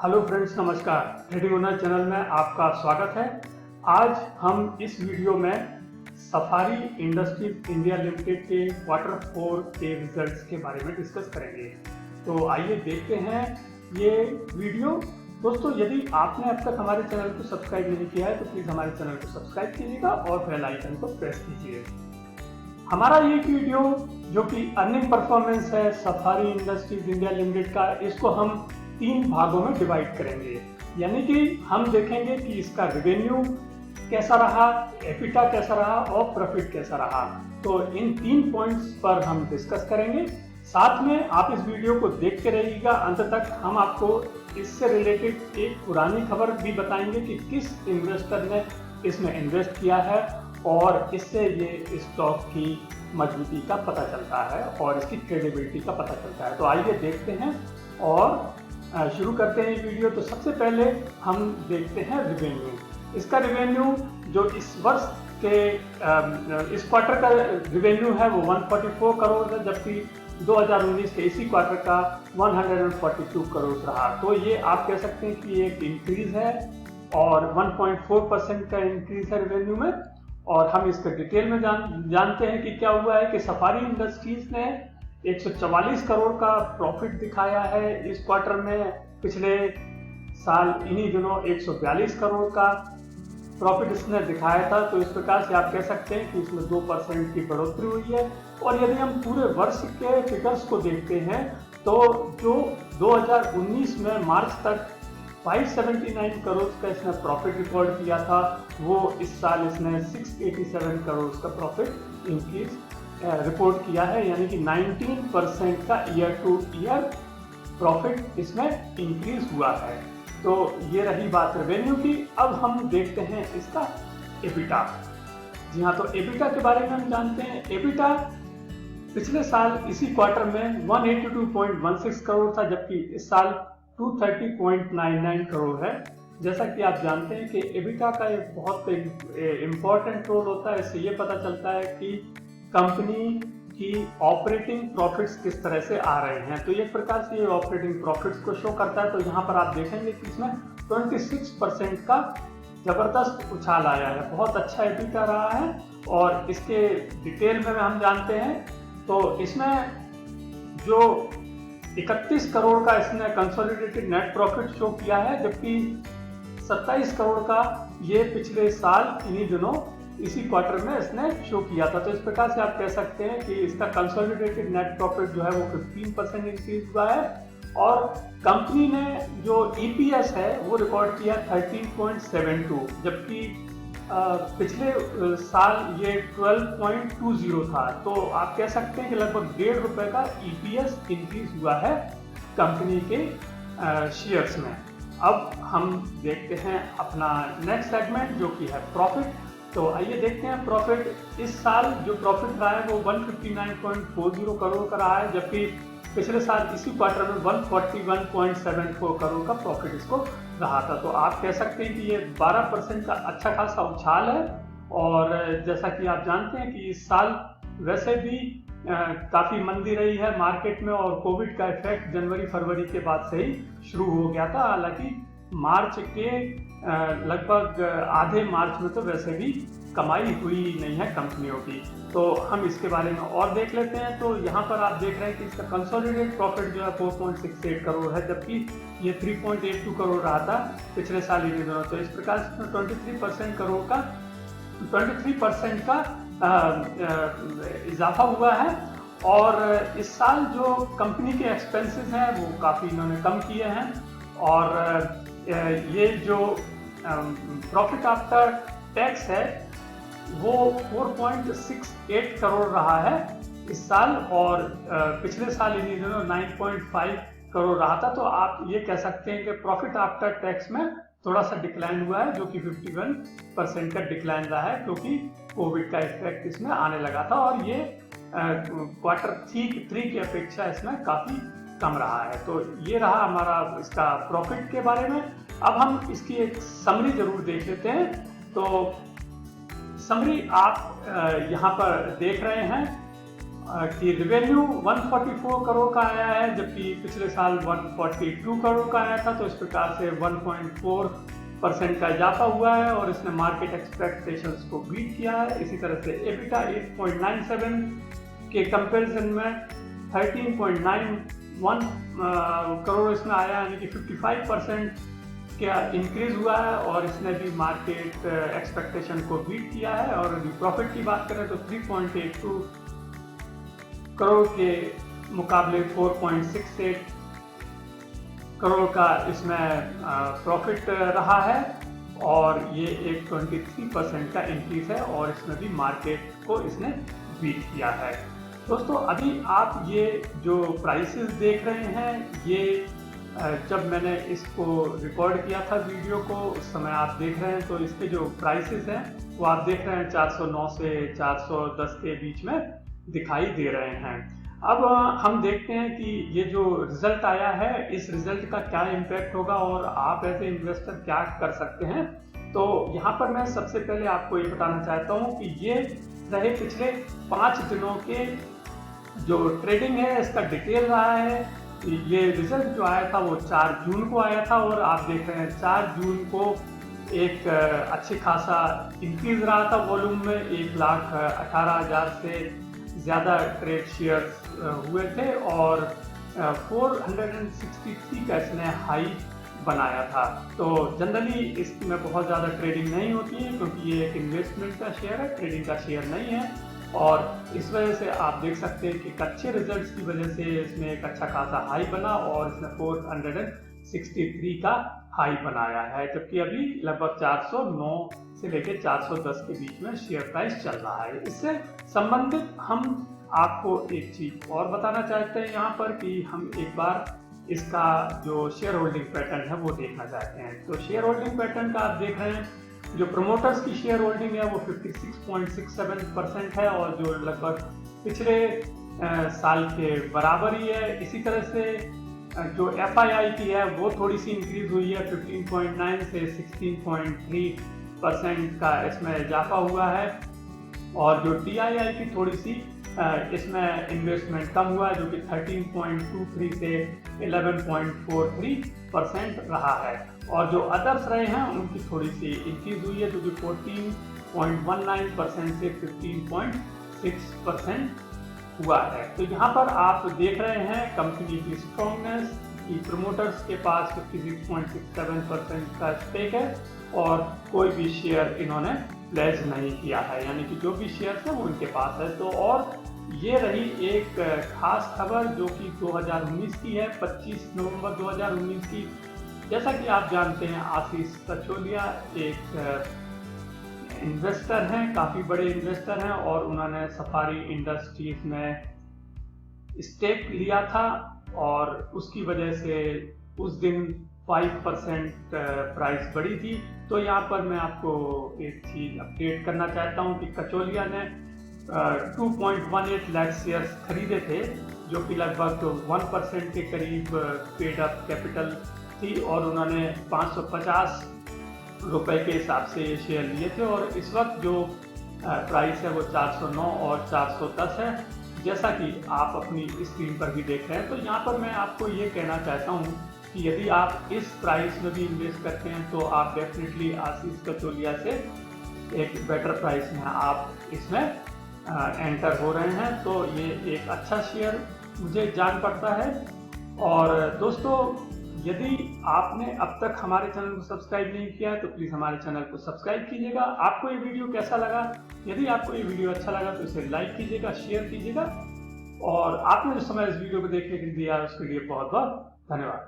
Hello friends, नमस्कार। Trading owner channel में आपका स्वागत है। आज हम इस वीडियो में सफारी इंडस्ट्रीज इंडिया लिमिटेड के Q4 के रिजल्ट्स के बारे में डिस्कस करेंगे। तो आइए देखते हैं ये वीडियो। दोस्तों, यदि आपने अब तक हमारे चैनल को सब्सक्राइब नहीं किया है तो प्लीज़ हमारे चैनल को सब्सक्राइब कीजिएगा और बेल आइकन को प्रेस कीजिए। हमारा ये वीडियो जो कि अर्निंग परफॉर्मेंस है सफारी इंडस्ट्रीज इंडिया लिमिटेड का, इसको हम 3 भागों में डिवाइड करेंगे। यानी कि हम देखेंगे कि इसका रेवेन्यू कैसा रहा, एबिटा कैसा रहा और प्रॉफिट कैसा रहा। तो इन 3 पॉइंट्स पर हम डिस्कस करेंगे। साथ में आप इस वीडियो को देखते रहिएगा अंत तक। हम आपको इससे रिलेटेड एक पुरानी खबर भी बताएंगे कि किस इन्वेस्टर ने इसमें इन्वेस्ट किया है और इससे ये स्टॉक की मजबूती का पता चलता है और इसकी क्रेडिबिलिटी का पता चलता है। तो आइए देखते हैं और शुरू करते हैं वीडियो। तो सबसे पहले हम देखते हैं रेवेन्यू। इसका रेवेन्यू जो इस वर्ष के इस क्वार्टर का रेवेन्यू है वो 144 करोड़ है, जबकि 2019 के इसी क्वार्टर का 142 करोड़ रहा। तो ये आप कह सकते हैं कि एक इंक्रीज है और 1.4% का इंक्रीज है रेवेन्यू में। और हम इसके डिटेल में जानते हैं कि क्या हुआ है कि सफारी इंडस्ट्रीज ने 144 करोड़ का प्रॉफिट दिखाया है इस क्वार्टर में। पिछले साल इन्हीं दिनों 142 करोड़ का प्रॉफिट इसने दिखाया था। तो इस प्रकार से आप कह सकते हैं कि इसमें 2% की बढ़ोतरी हुई है। और यदि हम पूरे वर्ष के फिगर्स को देखते हैं तो जो 2019 में मार्च तक 579 करोड़ का इसने प्रॉफिट रिकॉर्ड किया था, वो इस साल इसने 687 करोड़ का प्रॉफिट इंक्रीज रिपोर्ट किया है। यानी कि 19% का ईयर टू ईयर प्रॉफिट इसमें इंक्रीज हुआ है। तो ये रही बात रेवेन्यू की। अब हम देखते हैं इसका एबिटा। जी हाँ, तो एबिटा के बारे में हम जानते हैं। एबिटा पिछले साल इसी क्वार्टर में 182.16 करोड़ था, जबकि इस साल 230.99 करोड़ है। जैसा कि आप जानते हैं कि एबिटा का एक बहुत इम्पोर्टेंट रोल होता है। इससे ये पता चलता है कि कंपनी की ऑपरेटिंग प्रॉफिट्स किस तरह से आ रहे हैं। तो एक प्रकार से ये ऑपरेटिंग प्रॉफिट्स को शो करता है। तो यहाँ पर आप देखेंगे कि इसमें 26% का जबरदस्त उछाल आया है। बहुत अच्छा एबिटा रहा है और इसके डिटेल में हम जानते हैं। तो इसमें जो 31 करोड़ का इसने कंसोलिडेटेड नेट प्रॉफिट शो किया है, जबकि 27 करोड़ का ये पिछले साल इन्हीं दिनों इसी क्वार्टर में इसने शो किया था। तो इस प्रकार से आप कह सकते हैं कि इसका कंसोलिडेटेड नेट प्रॉफिट जो है वो 15% इंक्रीज हुआ है। और कंपनी ने जो EPS है वो रिकॉर्ड किया 13.72, जबकि पिछले साल ये 12.20 था। तो आप कह सकते हैं कि लगभग ₹1.5 का EPS इंक्रीज हुआ है कंपनी के शेयर्स में। अब हम देखते हैं अपना नेक्स्ट सेगमेंट जो कि है प्रॉफिट। तो आइए देखते हैं प्रॉफिट। इस साल जो प्रॉफिट रहा है वो 159.40 करोड़ का रहा है, जबकि पिछले साल इसी क्वार्टर में 141.74 करोड़ का प्रॉफिट इसको रहा था। तो आप कह सकते हैं कि ये 12% का अच्छा खासा उछाल है। और जैसा कि आप जानते हैं कि इस साल वैसे भी काफ़ी मंदी रही है मार्केट में और कोविड का इफेक्ट जनवरी फरवरी के बाद से ही शुरू हो गया था। हालांकि मार्च के लगभग आधे मार्च में तो वैसे भी कमाई हुई नहीं है कंपनियों की। तो हम इसके बारे में और देख लेते हैं। तो यहाँ पर आप देख रहे हैं कि इसका कंसोलिडेटेड प्रॉफिट जो है 4.68 करोड़ है, जबकि ये 3.82 करोड़ रहा था पिछले साल इन्हीं दिनों। तो इस प्रकार से 23% का इजाफा हुआ है। और इस साल जो कंपनी के एक्सपेंसेस हैं वो काफ़ी इन्होंने कम किए हैं। और ये जो प्रॉफिट आफ्टर टैक्स है वो 4.68 करोड़ रहा है इस साल, और पिछले साल इन्हीं दिनों 9.5 करोड़ रहा था। तो आप ये कह सकते हैं कि प्रॉफिट आफ्टर टैक्स में थोड़ा सा डिक्लाइन हुआ है, जो कि 51% का डिक्लाइन रहा है, क्योंकि कोविड का इफेक्ट इसमें आने लगा था और ये Q3 की अपेक्षा इसमें काफ़ी कम रहा है। तो ये रहा हमारा इसका प्रॉफिट के बारे में। अब हम इसकी एक समरी जरूर देख लेते हैं। तो समरी आप यहाँ पर देख रहे हैं कि रेवेन्यू 144 करोड़ का आया है, जबकि पिछले साल 142 करोड़ का आया था। तो इस प्रकार से 1.4% का इजाफा हुआ है और इसने मार्केट एक्सपेक्टेशंस को बीट किया है। इसी तरह से एबिटा 8.97 के कंपैरिजन में 13.91 करोड़ इसमें आया, यानी कि 55% का इंक्रीज हुआ है और इसने भी मार्केट एक्सपेक्टेशन को बीट किया है। और यदि प्रॉफिट की बात करें तो 3.82 करोड़ के मुकाबले 4.68 करोड़ का इसमें प्रॉफिट रहा है और ये एक 23% का इंक्रीज है और इसमें भी मार्केट को इसने बीट किया है। दोस्तों, अभी आप ये जो प्राइसेस देख रहे हैं, ये जब मैंने इसको रिकॉर्ड किया था वीडियो को, उस समय आप देख रहे हैं तो इसके जो प्राइसेस हैं वो आप देख रहे हैं 409 से 410 के बीच में दिखाई दे रहे हैं। अब हम देखते हैं कि ये जो रिजल्ट आया है, इस रिजल्ट का क्या इम्पैक्ट होगा और आप एज ए इन्वेस्टर क्या कर सकते हैं। तो यहाँ पर मैं सबसे पहले आपको ये बताना चाहता हूँ कि ये रहे पिछले 5 दिनों के जो ट्रेडिंग है, इसका डिटेल रहा है। ये रिजल्ट जो आया था वो 4 जून को आया था और आप देख रहे हैं 4 जून को एक अच्छी खासा इंक्रीज रहा था वॉल्यूम में। 1,18,000 से ज़्यादा ट्रेड शेयर्स हुए थे और 463 का इसने हाई बनाया था। तो जनरली इसमें बहुत ज़्यादा ट्रेडिंग नहीं होती है क्योंकि ये एक इन्वेस्टमेंट का शेयर है, ट्रेडिंग का शेयर नहीं है। और इस वजह से आप देख सकते हैं कि अच्छे रिजल्ट्स की वजह से इसमें एक अच्छा खासा हाई बना और इसने 463 का हाई बनाया है, जबकि अभी लगभग 409 से लेकर 410 के बीच में शेयर प्राइस चल रहा है। इससे संबंधित हम आपको एक चीज और बताना चाहते हैं यहाँ पर कि हम एक बार इसका जो शेयर होल्डिंग पैटर्न है वो देखना चाहते हैं। तो शेयर होल्डिंग पैटर्न का आप देख रहे हैं, जो प्रमोटर्स की शेयर होल्डिंग है वो 56.67% है और जो लगभग पिछले साल के बराबर ही है। इसी तरह से जो FII की है वो थोड़ी सी इंक्रीज हुई है, 15.9 से 16.3% का इसमें इजाफा हुआ है। और जो TII की थोड़ी सी इसमें इन्वेस्टमेंट कम हुआ है, जो कि 13.23 से 11.43% रहा है। और जो अदर्स रहे हैं उनकी थोड़ी सी इंक्रीज हुई है, जो कि 14.19% से 15.6% हुआ है। तो यहाँ पर आप देख रहे हैं कंपनी की स्ट्रॉन्गनेस की प्रमोटर्स के पास 56.67% का स्टेक है और कोई भी शेयर इन्होंने प्लेज नहीं किया है, यानी कि जो भी शेयर है वो उनके पास है। तो और ये रही एक खास खबर जो कि 2019 की है, 25 नवंबर 2019 की। जैसा कि आप जानते हैं, आशीष कचोलिया एक इन्वेस्टर हैं, काफ़ी बड़े इन्वेस्टर हैं और उन्होंने सफारी इंडस्ट्रीज में स्टेक लिया था और उसकी वजह से उस दिन 5% प्राइस बढ़ी थी। तो यहाँ पर मैं आपको एक चीज़ अपडेट करना चाहता हूँ कि कचोलिया ने 2.18 लाख शेयर्स खरीदे थे, जो कि लगभग 1% के करीब पेड अप कैपिटल थी और उन्होंने 550 रुपए के हिसाब से ये शेयर लिए थे और इस वक्त जो प्राइस है वो 409 और 410 है, जैसा कि आप अपनी स्क्रीन पर भी देख रहे हैं। तो यहाँ पर मैं आपको ये कहना चाहता हूँ कि यदि आप इस प्राइस में भी इन्वेस्ट करते हैं तो आप डेफिनेटली आशीष कचोलिया से एक बेटर प्राइस में आप इसमें एंटर हो रहे हैं। तो ये एक अच्छा शेयर मुझे जान पड़ता है। और दोस्तों, यदि आपने अब तक हमारे चैनल को सब्सक्राइब नहीं किया है तो प्लीज़ हमारे चैनल को सब्सक्राइब कीजिएगा। आपको ये वीडियो कैसा लगा? यदि आपको ये वीडियो अच्छा लगा तो इसे लाइक कीजिएगा, शेयर कीजिएगा और आपने जो समय इस वीडियो को देखने के लिए दिया उसके लिए बहुत बहुत धन्यवाद।